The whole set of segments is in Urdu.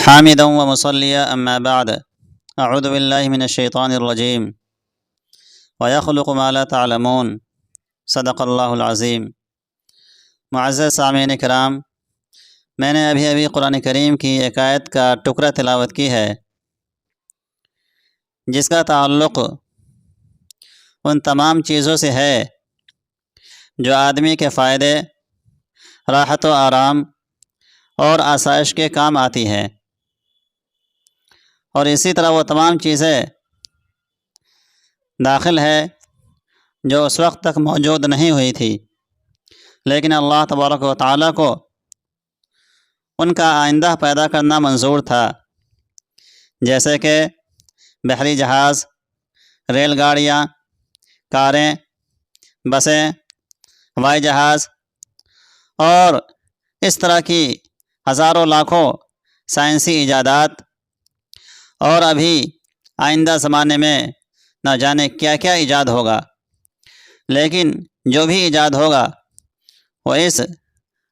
حامدا ومصليا أما بعد أعوذ بالله من الشيطان الرجيم ويخلق ما لا تعلمون صدق اللہ العظیم۔ معزز سامعین کرام، میں نے ابھی قرآن کریم کی ایک آیت کا ٹکڑا تلاوت کی ہے جس کا تعلق ان تمام چیزوں سے ہے جو آدمی کے فائدے، راحت و آرام اور آسائش کے کام آتی ہے، اور اسی طرح وہ تمام چیزیں داخل ہے جو اس وقت تک موجود نہیں ہوئی تھی، لیکن اللہ تبارک و تعالیٰ کو ان کا آئندہ پیدا کرنا منظور تھا، جیسے کہ بحری جہاز، ریل گاڑیاں، کاریں، بسیں، ہوائی جہاز اور اس طرح کی ہزاروں لاکھوں سائنسی ایجادات، اور ابھی آئندہ زمانے میں نہ جانے کیا کیا ایجاد ہوگا، لیکن جو بھی ایجاد ہوگا وہ اس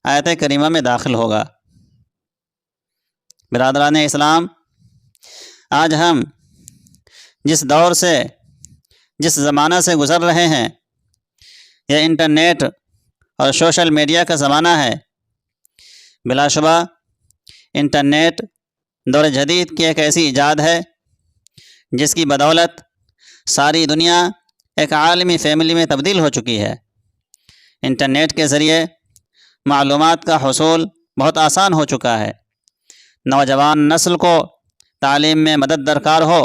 آیت کریمہ میں داخل ہوگا۔ برادران اسلام، آج ہم جس دور سے، جس زمانہ سے گزر رہے ہیں، یہ انٹرنیٹ اور سوشل میڈیا کا زمانہ ہے۔ بلا شبہ انٹرنیٹ دور جدید کی ایک ایسی ایجاد ہے جس کی بدولت ساری دنیا ایک عالمی فیملی میں تبدیل ہو چکی ہے۔ انٹرنیٹ کے ذریعے معلومات کا حصول بہت آسان ہو چکا ہے۔ نوجوان نسل کو تعلیم میں مدد درکار ہو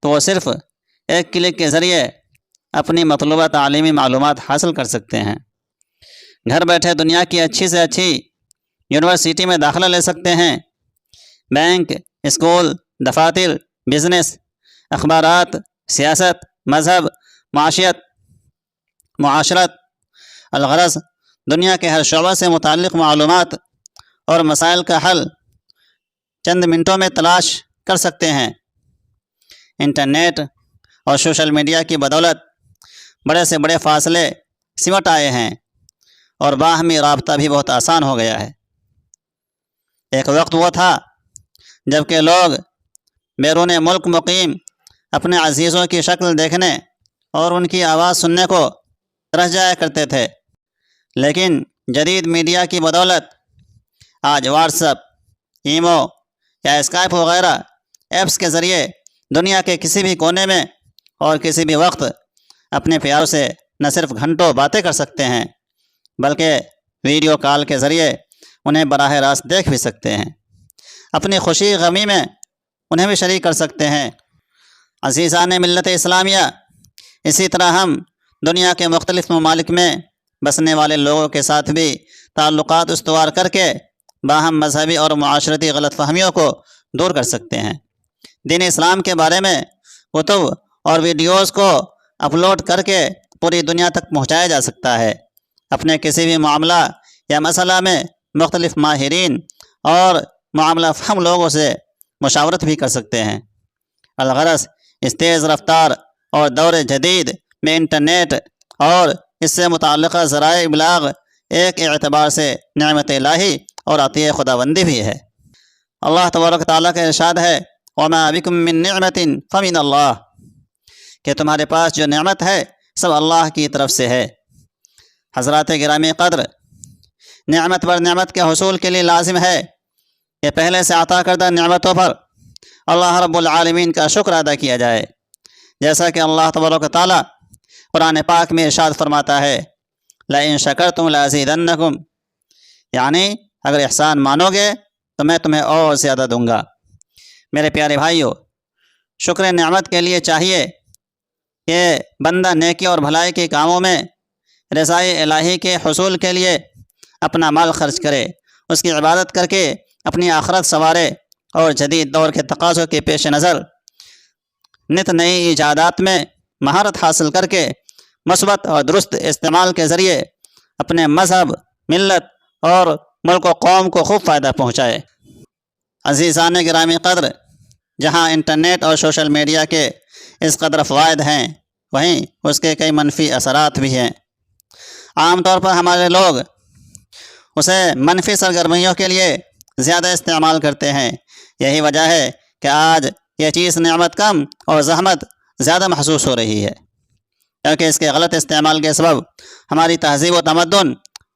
تو وہ صرف ایک کلک کے ذریعے اپنی مطلوبہ تعلیمی معلومات حاصل کر سکتے ہیں۔ گھر بیٹھے دنیا کی اچھی سے اچھی یونیورسٹی میں داخلہ لے سکتے ہیں۔ بینک، اسکول، دفاتر، بزنس، اخبارات، سیاست، مذہب، معاشرت، الغرض دنیا کے ہر شعبہ سے متعلق معلومات اور مسائل کا حل چند منٹوں میں تلاش کر سکتے ہیں۔ انٹرنیٹ اور سوشل میڈیا کی بدولت بڑے سے بڑے فاصلے سمٹ آئے ہیں اور باہمی رابطہ بھی بہت آسان ہو گیا ہے۔ ایک وقت وہ تھا جب کہ لوگ بیرون ملک مقیم اپنے عزیزوں کی شکل دیکھنے اور ان کی آواز سننے کو ترس جایا کرتے تھے، لیکن جدید میڈیا کی بدولت آج واٹس ایپ، ایمو یا اسکائپ وغیرہ ایپس کے ذریعے دنیا کے کسی بھی کونے میں اور کسی بھی وقت اپنے پیاروں سے نہ صرف گھنٹوں باتیں کر سکتے ہیں بلکہ ویڈیو کال کے ذریعے انہیں براہ راست دیکھ بھی سکتے ہیں، اپنی خوشی غمی میں انہیں بھی شریک کر سکتے ہیں۔ عزیزان ملت اسلامیہ، اسی طرح ہم دنیا کے مختلف ممالک میں بسنے والے لوگوں کے ساتھ بھی تعلقات استوار کر کے باہم مذہبی اور معاشرتی غلط فہمیوں کو دور کر سکتے ہیں۔ دین اسلام کے بارے میں کتب اور ویڈیوز کو اپلوڈ کر کے پوری دنیا تک پہنچایا جا سکتا ہے۔ اپنے کسی بھی معاملہ یا مسئلہ میں مختلف ماہرین اور معاملہ فہم لوگوں سے مشاورت بھی کر سکتے ہیں۔ الغرض اس تیز رفتار اور دور جدید میں انٹرنیٹ اور اس سے متعلقہ ذرائع ابلاغ ایک اعتبار سے نعمت الہی اور عطیہ خداوندی بھی ہے۔ اللہ تبارک تعالیٰ کا ارشاد ہے، وَمَا بِكُم مِّن نِّعْمَةٍ فَمِنَ اللَّهِ، کہ تمہارے پاس جو نعمت ہے سب اللہ کی طرف سے ہے۔ حضرات گرامی قدر، نعمت پر نعمت کے حصول کے لیے لازم ہے کہ پہلے سے عطا کردہ نعمتوں پر اللہ رب العالمین کا شکر ادا کیا جائے، جیسا کہ اللہ تبارک و تعالیٰ قرآن پاک میں ارشاد فرماتا ہے، لَئِن شَكَرْتُمْ لَأَزِيدَنَّكُمْ، یعنی اگر احسان مانو گے تو میں تمہیں اور زیادہ دوں گا۔ میرے پیارے بھائیو، شکر نعمت کے لیے چاہیے کہ بندہ نیکی اور بھلائی کے کاموں میں رضائے الہی کے حصول کے لیے اپنا مال خرچ کرے، اس کی عبادت کر کے اپنی آخرت سنوارے، اور جدید دور کے تقاضوں کے پیش نظر نت نئی ایجادات میں مہارت حاصل کر کے مثبت اور درست استعمال کے ذریعے اپنے مذہب، ملت اور ملک و قوم کو خوب فائدہ پہنچائے۔ عزیزان گرامی قدر، جہاں انٹرنیٹ اور سوشل میڈیا کے اس قدر فوائد ہیں، وہیں اس کے کئی منفی اثرات بھی ہیں۔ عام طور پر ہمارے لوگ اسے منفی سرگرمیوں کے لیے زیادہ استعمال کرتے ہیں، یہی وجہ ہے کہ آج یہ چیز نعمت کم اور زحمت زیادہ محسوس ہو رہی ہے، کیونکہ اس کے غلط استعمال کے سبب ہماری تہذیب و تمدن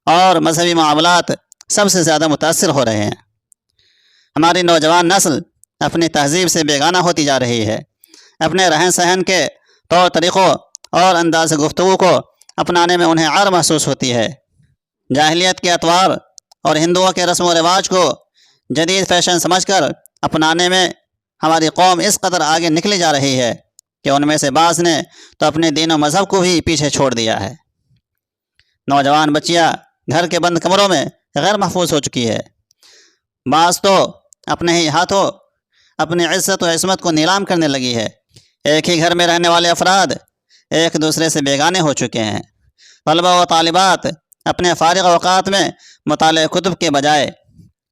اور مذہبی معاملات سب سے زیادہ متاثر ہو رہے ہیں۔ ہماری نوجوان نسل اپنی تہذیب سے بیگانہ ہوتی جا رہی ہے، اپنے رہن سہن کے طور طریقوں اور انداز گفتگو کو اپنانے میں انہیں عار محسوس ہوتی ہے۔ جاہلیت کے اطوار اور ہندوؤں کے رسم و رواج کو جدید فیشن سمجھ کر اپنانے میں ہماری قوم اس قدر آگے نکلی جا رہی ہے کہ ان میں سے بعض نے تو اپنے دین و مذہب کو بھی پیچھے چھوڑ دیا ہے۔ نوجوان بچیاں گھر کے بند کمروں میں غیر محفوظ ہو چکی ہے، بعض تو اپنے ہی ہاتھوں اپنی عزت و عصمت کو نیلام کرنے لگی ہے۔ ایک ہی گھر میں رہنے والے افراد ایک دوسرے سے بیگانے ہو چکے ہیں۔ طلبہ و طالبات اپنے فارغ اوقات میں مطالعہ کتب کے بجائے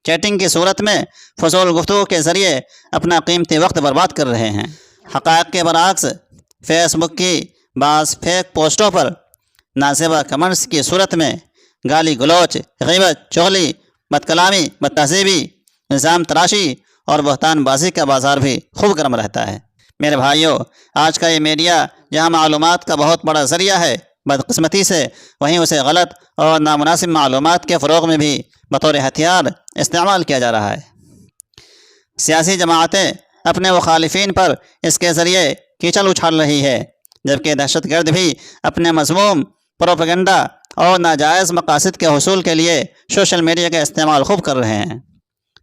چیٹنگ کی صورت میں فضول گفتگو کے ذریعے اپنا قیمتی وقت برباد کر رہے ہیں۔ حقائق کے برعکس فیس بک کی بعض فیک پوسٹوں پر نازیبا کمنٹس کی صورت میں گالی گلوچ، غیبت، چغلی، بد کلامی، بد تہذیبی، الزام تراشی اور بہتان بازی کا بازار بھی خوب گرم رہتا ہے۔ میرے بھائیوں، آج کا یہ میڈیا جہاں معلومات کا بہت بڑا ذریعہ ہے، بدقسمتی سے وہیں اسے غلط اور نامناسب معلومات کے فروغ میں بھی بطور ہتھیار استعمال کیا جا رہا ہے۔ سیاسی جماعتیں اپنے مخالفین پر اس کے ذریعے کیچڑ اچھال رہی ہے، جبکہ دہشت گرد بھی اپنے مذموم پروپیگنڈا اور ناجائز مقاصد کے حصول کے لیے سوشل میڈیا کا استعمال خوب کر رہے ہیں۔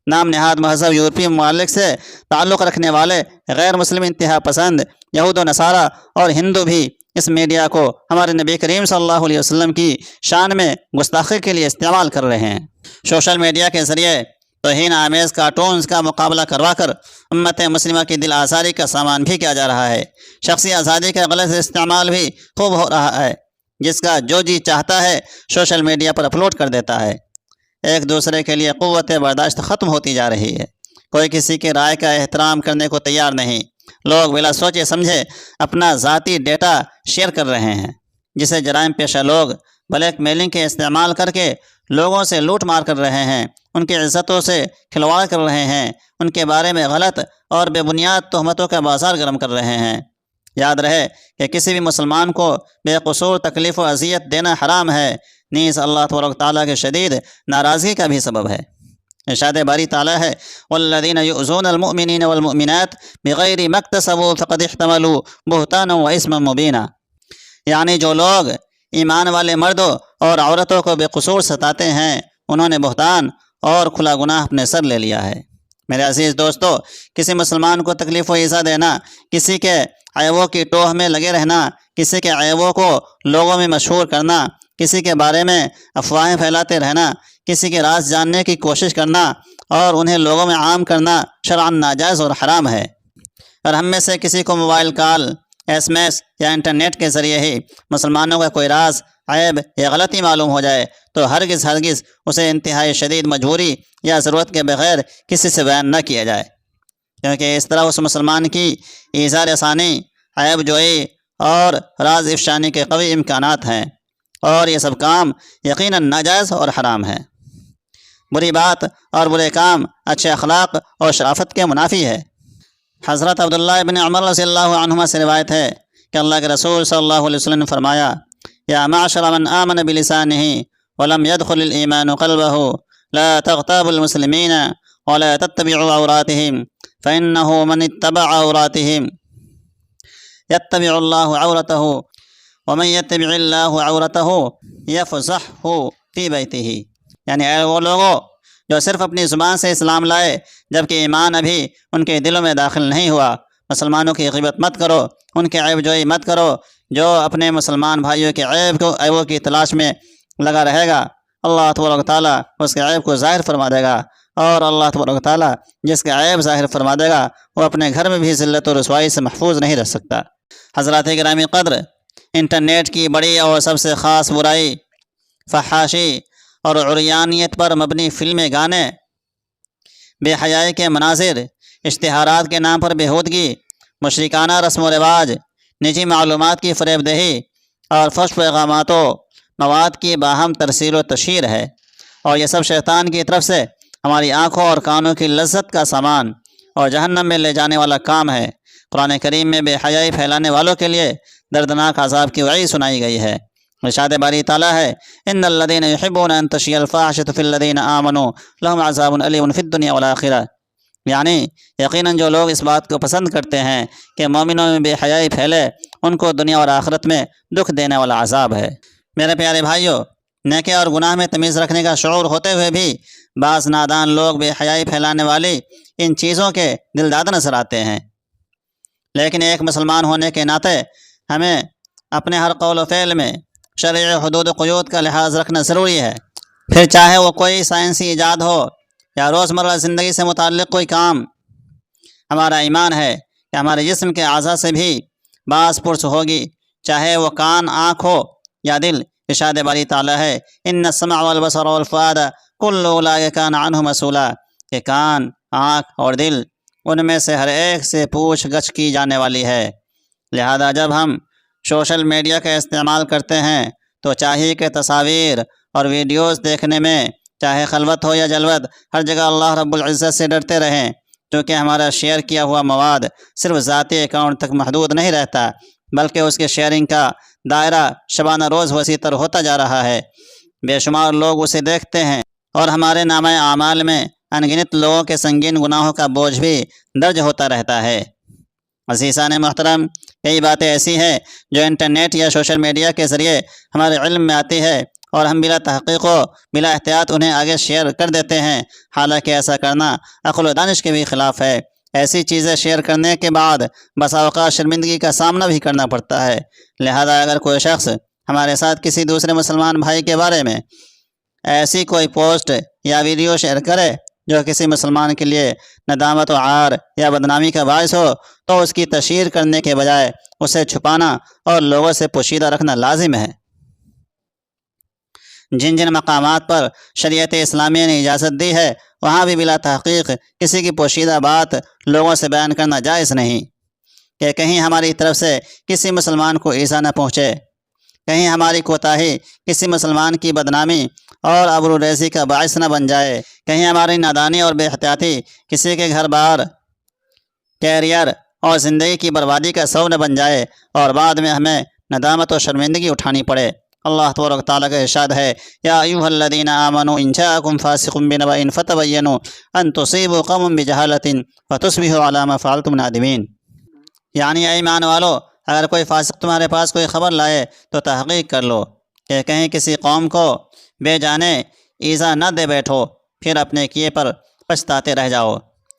نام نہاد مہذب یورپی ممالک سے تعلق رکھنے والے غیر مسلم انتہا پسند یہود و نصارہ اور ہندو بھی اس میڈیا کو ہمارے نبی کریم صلی اللہ علیہ وسلم کی شان میں گستاخی کے لیے استعمال کر رہے ہیں۔ سوشل میڈیا کے ذریعے توہین آمیز کارٹونز کا مقابلہ کروا کر امت مسلمہ کی دل آزاری کا سامان بھی کیا جا رہا ہے۔ شخصی آزادی کا غلط استعمال بھی خوب ہو رہا ہے، جس کا جو جی چاہتا ہے سوشل میڈیا پر اپلوڈ کر دیتا ہے۔ ایک دوسرے کے لیے قوت برداشت ختم ہوتی جا رہی ہے، کوئی کسی کی رائے کا احترام کرنے کو تیار نہیں۔ لوگ بلا سوچے سمجھے اپنا ذاتی ڈیٹا شیئر کر رہے ہیں، جسے جرائم پیشہ لوگ بلیک میلنگ کے استعمال کر کے لوگوں سے لوٹ مار کر رہے ہیں، ان کی عزتوں سے کھلواڑ کر رہے ہیں، ان کے بارے میں غلط اور بے بنیاد تہمتوں کا بازار گرم کر رہے ہیں۔ یاد رہے کہ کسی بھی مسلمان کو بے قصور تکلیف و اذیت دینا حرام ہے، نیز اللہ تبارک تعالیٰ کے شدید ناراضگی کا بھی سبب ہے۔ ارشاد باری تعالیٰ ہے والذین یؤذون المؤمنین والمؤمنات بغیر ما اکتسبوا فقد احتملوا بہتانا واثما مبینا، یعنی جو لوگ ایمان والے مردوں اور عورتوں کو بے قصور ستاتے ہیں انہوں نے بہتان اور کھلا گناہ اپنے سر لے لیا ہے۔ میرے عزیز دوستو، کسی مسلمان کو تکلیف و ایذا دینا، کسی کے عیبوں کی ٹوہ میں لگے رہنا، کسی کے عیبوں کو لوگوں میں مشہور کرنا، کسی کے بارے میں افواہیں پھیلاتے رہنا، کسی کے راز جاننے کی کوشش کرنا اور انہیں لوگوں میں عام کرنا شرعاً ناجائز اور حرام ہے۔ اور ہم میں سے کسی کو موبائل کال، ایس ایم ایس یا انٹرنیٹ کے ذریعے ہی مسلمانوں کا کوئی راز، عیب یا غلطی معلوم ہو جائے تو ہرگز اسے انتہائی شدید مجبوری یا ضرورت کے بغیر کسی سے بیان نہ کیا جائے، کیونکہ اس طرح اس مسلمان کی ایذا رسانی، عیب جوئی اور راز افشانی کے قوی امکانات ہیں، اور یہ سب کام یقیناً ناجائز اور حرام ہے۔ بری بات اور برے کام اچھے اخلاق اور شرافت کے منافی ہے۔ حضرت عبداللہ ابن عمر رضی اللہ عنہما سے روایت ہے کہ اللہ کے رسول صلی اللہ علیہ وسلم نے فرمایا یا معشر من آمن بلسانہ ولم يدخل الایمان قلبہ لا تغتابوا المسلمین ولا تتبعوا عوراتهم فإنه من اتبع عوراتهم يتبع الله عورته ومن يتبع الله عورته يفضحه في بیتہ، یعنی اے وہ لوگوں جو صرف اپنی زبان سے اسلام لائے جبکہ ایمان ابھی ان کے دلوں میں داخل نہیں ہوا، مسلمانوں کی غیبت مت کرو، ان کے عیب جوئی مت کرو۔ جو اپنے مسلمان بھائیوں کے عیبوں کی تلاش میں لگا رہے گا، اللہ تبارک تعالیٰ اس کے عیب کو ظاہر فرما دے گا، اور اللہ تبارک تعالیٰ جس کا عیب ظاہر فرما دے گا وہ اپنے گھر میں بھی ذلت و رسوائی سے محفوظ نہیں رہ سکتا۔ حضرات گرامی قدر، انٹرنیٹ کی بڑی اور سب سے خاص برائی فحاشی اور عریانیت پر مبنی فلمیں، گانے، بے حیائی کے مناظر، اشتہارات کے نام پر بےہودگی، مشرکانہ رسم و رواج، نجی معلومات کی فریب دہی اور فحش پیغامات و مواد کی باہم ترسیل و تشہیر ہے، اور یہ سب شیطان کی طرف سے ہماری آنکھوں اور کانوں کی لذت کا سامان اور جہنم میں لے جانے والا کام ہے۔ قرآن کریم میں بے حیائی پھیلانے والوں کے لیے دردناک عذاب کی وعید سنائی گئی ہے۔ ارشاد باری تعالیٰ ہے ان الذین یحبون ان تشیع الفاحشۃ فی الذین آمنوا لہم عذاب علیم فی الدنیا والآخرہ، یعنی یقیناً جو لوگ اس بات کو پسند کرتے ہیں کہ مومنوں میں بے حیائی پھیلے، ان کو دنیا اور آخرت میں دکھ دینے والا عذاب ہے۔ میرے پیارے بھائیوں، نیکی اور گناہ میں تمیز رکھنے کا شعور ہوتے ہوئے بھی بعض نادان لوگ بے حیائی پھیلانے والی ان چیزوں کے دلدادہ نظر آتے ہیں، لیکن ایک مسلمان ہونے کے ناطے ہمیں اپنے ہر قول و فعل میں شرعی حدود و قیود کا لحاظ رکھنا ضروری ہے، پھر چاہے وہ کوئی سائنسی ایجاد ہو یا روزمرہ زندگی سے متعلق کوئی کام۔ ہمارا ایمان ہے کہ ہمارے جسم کے اعضاء سے بھی باز پرس ہوگی، چاہے وہ کان، آنکھ ہو یا دل۔ ارشاد باری تعالیٰ ہے ان السمع والبصر والفؤاد کل اولئک کان عنہ مسئولا، کہ کان، آنکھ اور دل، ان میں سے ہر ایک سے پوچھ گچھ کی جانے والی ہے۔ لہذا جب ہم سوشل میڈیا کا استعمال کرتے ہیں تو چاہیے کہ تصاویر اور ویڈیوز دیکھنے میں چاہے خلوت ہو یا جلوت، ہر جگہ اللہ رب العزت سے ڈرتے رہیں، کیونکہ ہمارا شیئر کیا ہوا مواد صرف ذاتی اکاؤنٹ تک محدود نہیں رہتا، بلکہ اس کے شیئرنگ کا دائرہ شبانہ روز وسیع تر ہوتا جا رہا ہے۔ بے شمار لوگ اسے دیکھتے ہیں اور ہمارے نامہ اعمال میں ان گنت لوگوں کے سنگین گناہوں کا بوجھ بھی درج ہوتا رہتا ہے۔ عزیزان محترم، کئی باتیں ایسی ہیں جو انٹرنیٹ یا سوشل میڈیا کے ذریعے ہمارے علم میں آتی ہے اور ہم بلا تحقیق و بلا احتیاط انہیں آگے شیئر کر دیتے ہیں، حالانکہ ایسا کرنا عقل و دانش کے بھی خلاف ہے۔ ایسی چیزیں شیئر کرنے کے بعد بسا اوقات شرمندگی کا سامنا بھی کرنا پڑتا ہے۔ لہذا اگر کوئی شخص ہمارے ساتھ کسی دوسرے مسلمان بھائی کے بارے میں ایسی کوئی پوسٹ یا ویڈیو شیئر کرے جو کسی مسلمان کے لیے ندامت و عار یا بدنامی کا باعث ہو، تو اس کی تشہیر کرنے کے بجائے اسے چھپانا اور لوگوں سے پوشیدہ رکھنا لازم ہے۔ جن جن مقامات پر شریعت اسلامیہ نے اجازت دی ہے، وہاں بھی بلا تحقیق کسی کی پوشیدہ بات لوگوں سے بیان کرنا جائز نہیں، کہ کہیں ہماری طرف سے کسی مسلمان کو ایذا نہ پہنچے، کہیں ہماری کوتاہی کسی مسلمان کی بدنامی اور ابروریزی کا باعث نہ بن جائے، کہیں ہماری نادانی اور بے احتیاطی کسی کے گھر بار، کیریئر اور زندگی کی بربادی کا سبب نہ بن جائے اور بعد میں ہمیں ندامت و شرمندگی اٹھانی پڑے۔ اللہ تبارک تعالیٰ کا ارشاد ہے یا ایھا الذین آمنوا ان جاءکم فاسق بنبأ فتبینوا ان تصیبوا قوما بجہالۃ فتصبحوا علی ما فعلتم نادمین، یعنی اے ایمان والو، اگر کوئی فاسق تمہارے پاس کوئی خبر لائے تو تحقیق کر لو کہ کہیں کسی قوم کو بے جانے ایذا نہ دے بیٹھو، پھر اپنے کیے پر پچھتاتے رہ جاؤ۔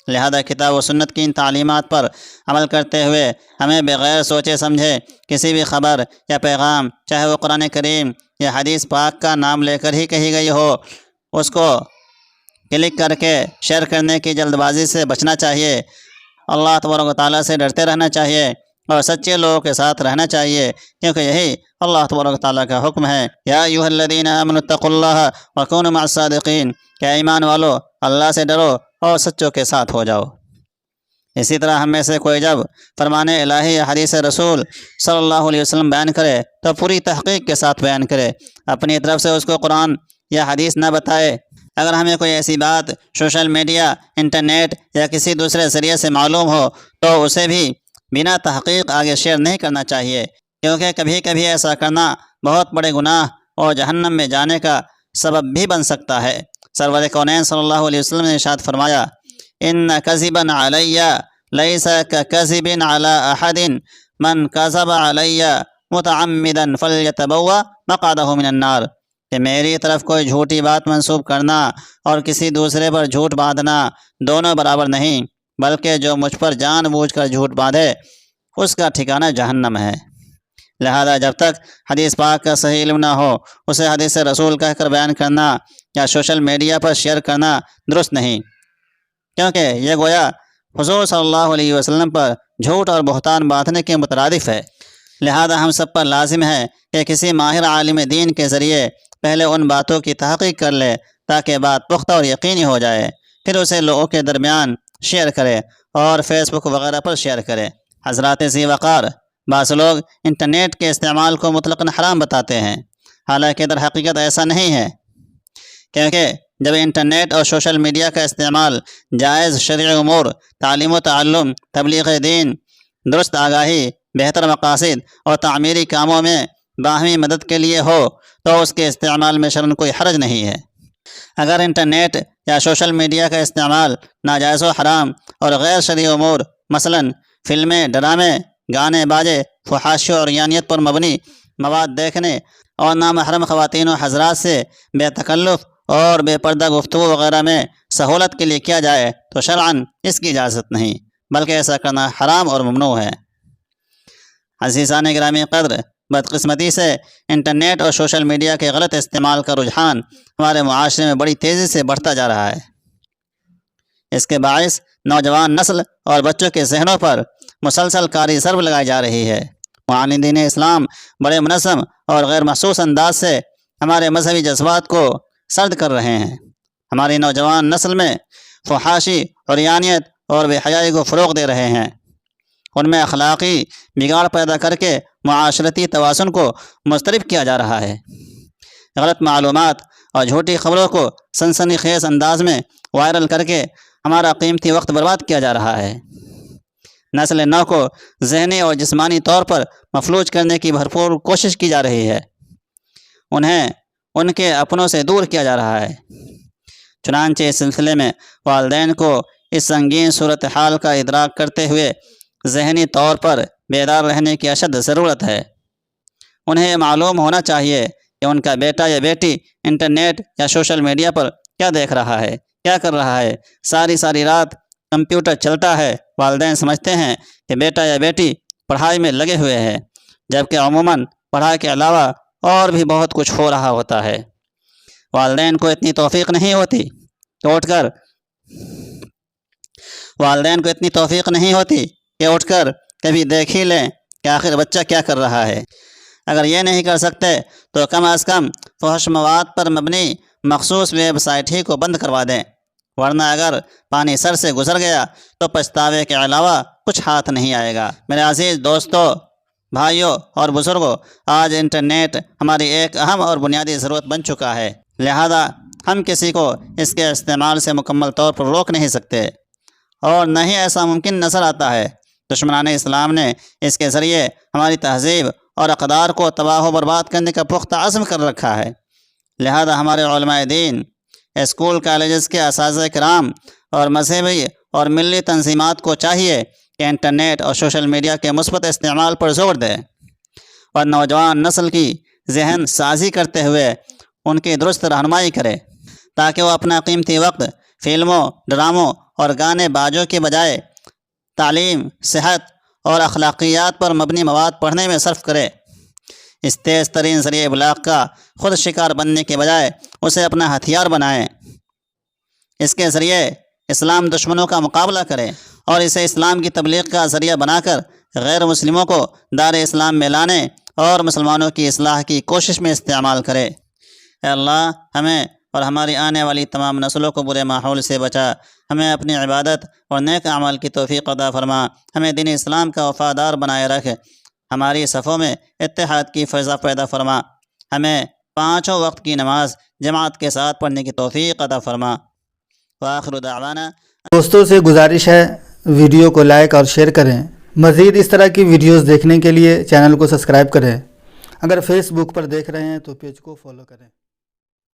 لہذا کتاب و سنت کی ان تعلیمات پر عمل کرتے ہوئے ہمیں بغیر سوچے سمجھے کسی بھی خبر یا پیغام، چاہے وہ قرآن کریم یا حدیث پاک کا نام لے کر ہی کہی گئی ہو، اس کو کلک کر کے شیئر کرنے کی جلد بازی سے بچنا چاہیے۔ اللہ تبارک و تعالیٰ سے ڈرتے رہنا چاہیے اور سچے لوگوں کے ساتھ رہنا چاہیے، کیونکہ یہی اللہ تبارک و تعالیٰ کا حکم ہے یا ایھا الذین آمنوا اتقوا اللہ وکونوا مع الصادقین، کہ ایمان والو اللہ سے ڈرو اور سچوں کے ساتھ ہو جاؤ۔ اسی طرح ہم میں سے کوئی جب فرمان الہی یا حدیث رسول صلی اللہ علیہ وسلم بیان کرے تو پوری تحقیق کے ساتھ بیان کرے، اپنی طرف سے اس کو قرآن یا حدیث نہ بتائے۔ اگر ہمیں کوئی ایسی بات سوشل میڈیا، انٹرنیٹ یا کسی دوسرے ذریعے سے معلوم ہو تو اسے بھی بنا تحقیق آگے شیئر نہیں کرنا چاہیے، کیونکہ کبھی کبھی ایسا کرنا بہت بڑے گناہ اور جہنم میں جانے کا سبب بھی بن سکتا ہے۔ سرور کونین صلی اللہ علیہ وسلم نے ارشاد فرمایا ان کذبا علی لیس ککذب علی احد من کذب علی متعمدا فلیتبوأ مقعدہ من النار، کہ میری طرف کوئی جھوٹی بات منسوب کرنا اور کسی دوسرے پر جھوٹ باندھنا دونوں برابر نہیں، بلکہ جو مجھ پر جان بوجھ کر جھوٹ باندھے اس کا ٹھکانہ جہنم ہے۔ لہذا جب تک حدیث پاک کا صحیح علم نہ ہو، اسے حدیث رسول کہہ کر بیان کرنا یا سوشل میڈیا پر شیئر کرنا درست نہیں، کیونکہ یہ گویا حضور صلی اللہ علیہ وسلم پر جھوٹ اور بہتان باندھنے کے مترادف ہے۔ لہذا ہم سب پر لازم ہے کہ کسی ماہر عالم دین کے ذریعے پہلے ان باتوں کی تحقیق کر لے تاکہ بات پختہ اور یقینی ہو جائے، پھر اسے لوگوں کے درمیان شیئر کرے اور فیس بک وغیرہ پر شیئر کرے۔ حضرات ذی وقار، بعض لوگ انٹرنیٹ کے استعمال کو مطلقاً حرام بتاتے ہیں، حالانکہ در حقیقت ایسا نہیں ہے، کیونکہ جب انٹرنیٹ اور سوشل میڈیا کا استعمال جائز شرعی امور، تعلیم و تعلم، تبلیغ دین، درست آگاہی، بہتر مقاصد اور تعمیری کاموں میں باہمی مدد کے لیے ہو تو اس کے استعمال میں شرعاً کوئی حرج نہیں ہے۔ اگر انٹرنیٹ یا سوشل میڈیا کا استعمال ناجائز و حرام اور غیر شرعی امور مثلاً فلمیں، ڈرامے، گانے باجے، فحاشی اور عریانیت پر مبنی مواد دیکھنے اور نامحرم خواتین و حضرات سے بے تکلف اور بے پردہ گفتگو وغیرہ میں سہولت کے لیے کیا جائے تو شرعاً اس کی اجازت نہیں، بلکہ ایسا کرنا حرام اور ممنوع ہے۔ عزیزان گرامی قدر، بدقسمتی سے انٹرنیٹ اور سوشل میڈیا کے غلط استعمال کا رجحان ہمارے معاشرے میں بڑی تیزی سے بڑھتا جا رہا ہے۔ اس کے باعث نوجوان نسل اور بچوں کے ذہنوں پر مسلسل کاری ضرب لگائی جا رہی ہے۔ معاندین اسلام بڑے منظم اور غیر محسوس انداز سے ہمارے مذہبی جذبات کو سرد کر رہے ہیں۔ ہماری نوجوان نسل میں فحاشی، عریانیت اور بے حیائی کو فروغ دے رہے ہیں۔ ان میں اخلاقی بگاڑ پیدا کر کے معاشرتی توازن کو مضطرب کیا جا رہا ہے۔ غلط معلومات اور جھوٹی خبروں کو سنسنی خیز انداز میں وائرل کر کے ہمارا قیمتی وقت برباد کیا جا رہا ہے۔ نسل نو کو ذہنی اور جسمانی طور پر مفلوج کرنے کی بھرپور کوشش کی جا رہی ہے۔ انہیں ان کے اپنوں سے دور کیا جا رہا ہے۔ چنانچہ اس سلسلے میں والدین کو اس سنگین صورتحال کا ادراک کرتے ہوئے ذہنی طور پر بیدار رہنے کی اشد ضرورت ہے۔ انہیں معلوم ہونا چاہیے کہ ان کا بیٹا یا بیٹی انٹرنیٹ یا سوشل میڈیا پر کیا دیکھ رہا ہے، کیا کر رہا ہے۔ ساری رات کمپیوٹر چلتا ہے، والدین سمجھتے ہیں کہ بیٹا یا بیٹی پڑھائی میں لگے ہوئے ہیں، جبکہ عموماً پڑھائی کے علاوہ اور بھی بہت کچھ ہو رہا ہوتا ہے۔ والدین کو اتنی توفیق نہیں ہوتی کہ اٹھ کر کبھی دیکھ ہی لیں کہ آخر بچہ کیا کر رہا ہے۔ اگر یہ نہیں کر سکتے تو کم از کم فحش مواد پر مبنی مخصوص ویب سائٹ ہی کو بند کروا دیں، ورنہ اگر پانی سر سے گزر گیا تو پچھتاوے کے علاوہ کچھ ہاتھ نہیں آئے گا۔ میرے عزیز دوستو، بھائیوں اور بزرگوں، آج انٹرنیٹ ہماری ایک اہم اور بنیادی ضرورت بن چکا ہے، لہذا ہم کسی کو اس کے استعمال سے مکمل طور پر روک نہیں سکتے، اور نہ ہی ایسا ممکن نظر آتا ہے۔ دشمنان اسلام نے اس کے ذریعے ہماری تہذیب اور اقدار کو تباہ و برباد کرنے کا پختہ عزم کر رکھا ہے۔ لہذا ہمارے علماء دین، اسکول کالجز کے اساتذہ کرام اور مذہبی اور ملی تنظیمات کو چاہیے کہ انٹرنیٹ اور سوشل میڈیا کے مثبت استعمال پر زور دیں اور نوجوان نسل کی ذہن سازی کرتے ہوئے ان کی درست رہنمائی کرے، تاکہ وہ اپنا قیمتی وقت فلموں، ڈراموں اور گانے باجوں کے بجائے تعلیم، صحت اور اخلاقیات پر مبنی مواد پڑھنے میں صرف کرے۔ اس تیز ترین ذریعہ ابلاغ کا خود شکار بننے کے بجائے اسے اپنا ہتھیار بنائیں۔ اس کے ذریعے اسلام دشمنوں کا مقابلہ کرے اور اسے اسلام کی تبلیغ کا ذریعہ بنا کر غیر مسلموں کو دار اسلام میں لانے اور مسلمانوں کی اصلاح کی کوشش میں استعمال کرے۔ اے اللہ، ہمیں اور ہماری آنے والی تمام نسلوں کو برے ماحول سے بچا، ہمیں اپنی عبادت اور نیک اعمال کی توفیق عطا فرما، ہمیں دین اسلام کا وفادار بنائے رکھ، ہماری صفوں میں اتحاد کی فضا پیدا فرما، ہمیں 5 وقت کی نماز جماعت کے ساتھ پڑھنے کی توفیق عطا فرما۔ وآخر دعوانا۔ دوستوں سے گزارش ہے ویڈیو کو لائک اور شیئر کریں۔ مزید اس طرح کی ویڈیوز دیکھنے کے لیے چینل کو سبسکرائب کریں۔ اگر فیس بک پر دیکھ رہے ہیں تو پیج کو فالو کریں۔